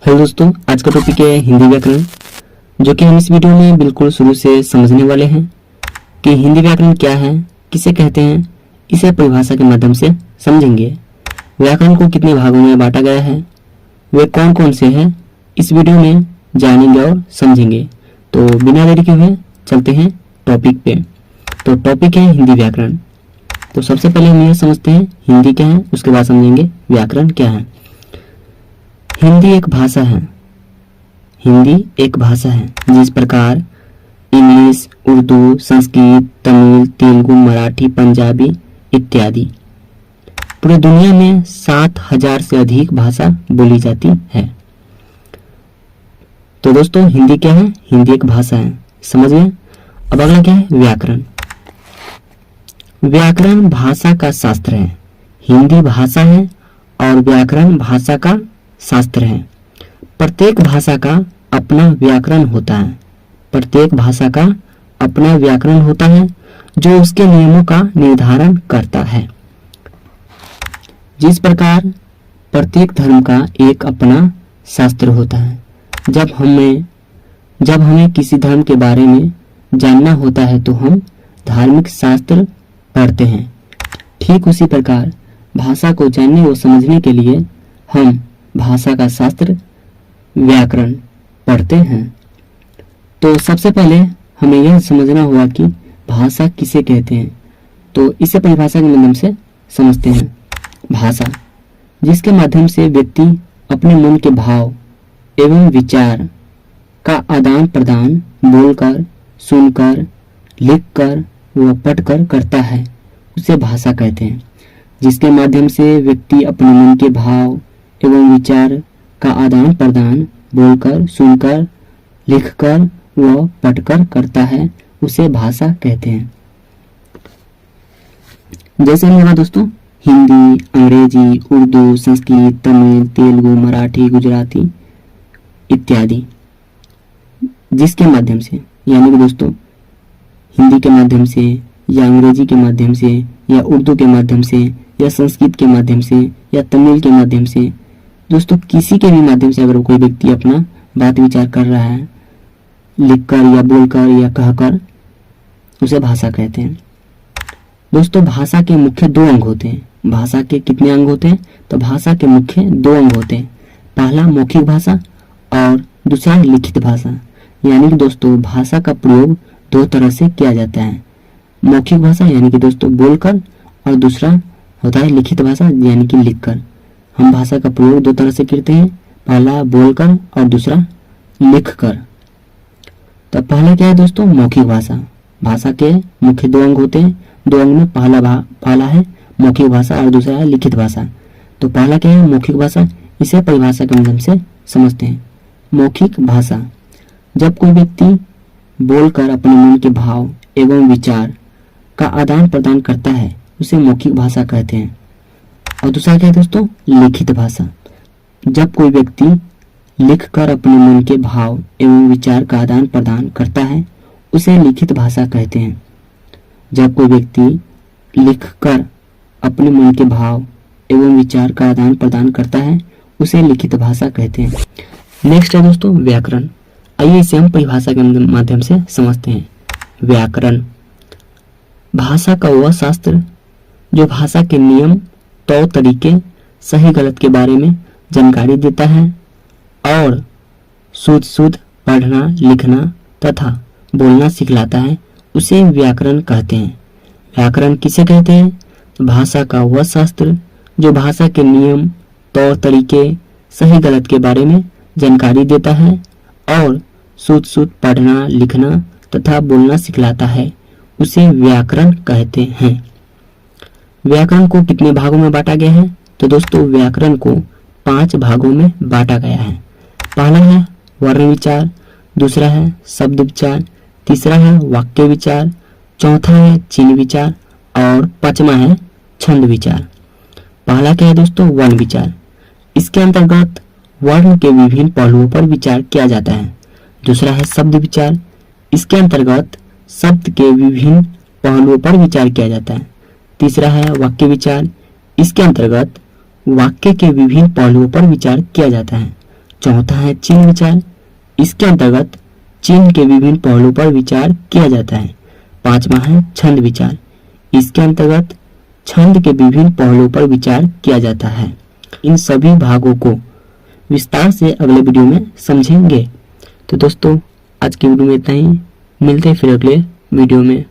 Hello दोस्तों, आज का टॉपिक है हिंदी व्याकरण, जो कि हम इस वीडियो में बिल्कुल शुरू से समझने वाले हैं कि हिंदी व्याकरण क्या है, किसे कहते हैं। इसे परिभाषा के माध्यम से समझेंगे। व्याकरण को कितने भागों में बांटा गया है, वे कौन कौन से हैं, इस वीडियो में जानेंगे और समझेंगे। तो बिना देरी के हुए चलते हैं टॉपिक पे। तो टॉपिक है हिंदी व्याकरण। तो सबसे पहले हम यह समझते हैं हिंदी क्या है, उसके बाद समझेंगे व्याकरण क्या है। हिंदी एक भाषा है। हिंदी एक भाषा है जिस प्रकार इंग्लिश, उर्दू, संस्कृत, तमिल, तेलुगु, मराठी, पंजाबी इत्यादि पूरे दुनिया में 7,000 से अधिक भाषा बोली जाती है। तो दोस्तों, हिंदी क्या है? हिंदी एक भाषा है, समझ गए। अब अगला क्या है? व्याकरण। व्याकरण भाषा का शास्त्र है। हिंदी भाषा है और व्याकरण भाषा का शास्त्र है। प्रत्येक भाषा का अपना व्याकरण होता है। प्रत्येक भाषा का अपना व्याकरण होता है जो उसके नियमों का निर्धारण करता है। जिस प्रकार प्रत्येक धर्म का एक अपना शास्त्र होता है। जब हमें किसी धर्म के बारे में जानना होता है तो हम धार्मिक शास्त्र पढ़ते हैं। ठीक उसी प्रकार भाषा को जानने व समझने के लिए हम भाषा का शास्त्र व्याकरण पढ़ते हैं। तो सबसे पहले हमें यह समझना होगा कि भाषा किसे कहते हैं। तो इसे परिभाषा के माध्यम से समझते हैं। भाषा जिसके माध्यम से व्यक्ति अपने मन के भाव एवं विचार का आदान प्रदान बोलकर, सुनकर, लिखकर व पढ़कर करता है, उसे भाषा कहते हैं। जिसके माध्यम से व्यक्ति अपने मन के भाव एवं विचार का आदान प्रदान बोलकर, सुनकर, लिखकर व पढ़कर करता है, उसे भाषा कहते हैं। जैसे होगा दोस्तों, हिंदी, अंग्रेजी, उर्दू, संस्कृत, तमिल, तेलुगु, मराठी, गुजराती इत्यादि। जिसके माध्यम से, यानी कि दोस्तों हिंदी के माध्यम से या अंग्रेजी के माध्यम से या उर्दू के माध्यम से या संस्कृत के माध्यम से या तमिल के माध्यम से, दोस्तों किसी के भी माध्यम से अगर कोई व्यक्ति अपना बात विचार कर रहा है, लिखकर या बोलकर या कहकर, उसे भाषा कहते हैं। दोस्तों भाषा के मुख्य 2 अंग होते हैं। भाषा के कितने अंग होते हैं? तो भाषा के मुख्य 2 अंग होते हैं। पहला मौखिक भाषा और दूसरा लिखित भाषा। यानी कि दोस्तों भाषा का प्रयोग 2 तरह से किया जाता है। मौखिक भाषा यानी कि दोस्तों बोलकर, और दूसरा होता है लिखित भाषा यानी कि लिखकर। हम भाषा का प्रयोग 2 तरह से करते हैं, पहला बोलकर और दूसरा लिखकर। तो पहला क्या है दोस्तों? मौखिक भाषा। भाषा के मुख्य 2 अंग होते हैं। 2 अंग में पहला है मौखिक भाषा और दूसरा है लिखित भाषा। तो पहला क्या है? मौखिक भाषा। इसे परिभाषा के माध्यम से समझते हैं। मौखिक भाषा जब कोई व्यक्ति बोलकर अपने मन के भाव एवं विचार का आदान प्रदान करता है, उसे मौखिक भाषा कहते हैं। और दूसरा क्या है दोस्तों? लिखित भाषा। जब कोई व्यक्ति लिखकर अपने मन के भाव एवं विचार का आदान प्रदान करता है, उसे लिखित भाषा कहते हैं। जब कोई व्यक्ति लिखकर अपने मन के भाव एवं विचार का आदान प्रदान करता है, उसे लिखित भाषा कहते हैं। नेक्स्ट है दोस्तों व्याकरण। आइए इसे हम परिभाषा के माध्यम से समझते हैं। व्याकरण भाषा का वह शास्त्र जो भाषा के नियम, तौर तरीके, सही गलत के बारे में जानकारी देता है और शुद्ध पढ़ना, लिखना तथा बोलना सिखलाता है, उसे व्याकरण कहते हैं। व्याकरण किसे कहते हैं? तो भाषा का वह शास्त्र जो भाषा के नियम, तौर तरीके, सही गलत के बारे में जानकारी देता है और शुद्ध पढ़ना, लिखना तथा बोलना सिखलाता है, उसे व्याकरण कहते हैं। व्याकरण को कितने भागों में बांटा गया है? तो दोस्तों व्याकरण को 5 भागों में बांटा गया है। पहला है वर्ण विचार, दूसरा है शब्द विचार, तीसरा है वाक्य विचार, चौथा है चिन्ह विचार और 5वां है छंद विचार। पहला क्या है दोस्तों? वर्ण विचार। इसके अंतर्गत वर्ण के विभिन्न पहलुओं पर विचार किया जाता है। दूसरा है शब्द विचार। इसके अंतर्गत शब्द के विभिन्न पहलुओं पर विचार किया जाता है। तीसरा है वाक्य विचार। इसके अंतर्गत वाक्य के विभिन्न पहलुओं पर विचार किया जाता है। चौथा है चिन्ह विचार, इसके अंतर्गत चिन्ह के विभिन्न पहलुओं पर विचार किया जाता है। पांचवा है छंद विचार, इसके अंतर्गत छंद के विभिन्न पहलुओं पर विचार किया जाता है। इन सभी भागों को विस्तार से अगले वीडियो में समझेंगे। तो दोस्तों आज की वीडियो में इतना ही, मिलते हैं फिर अगले वीडियो में।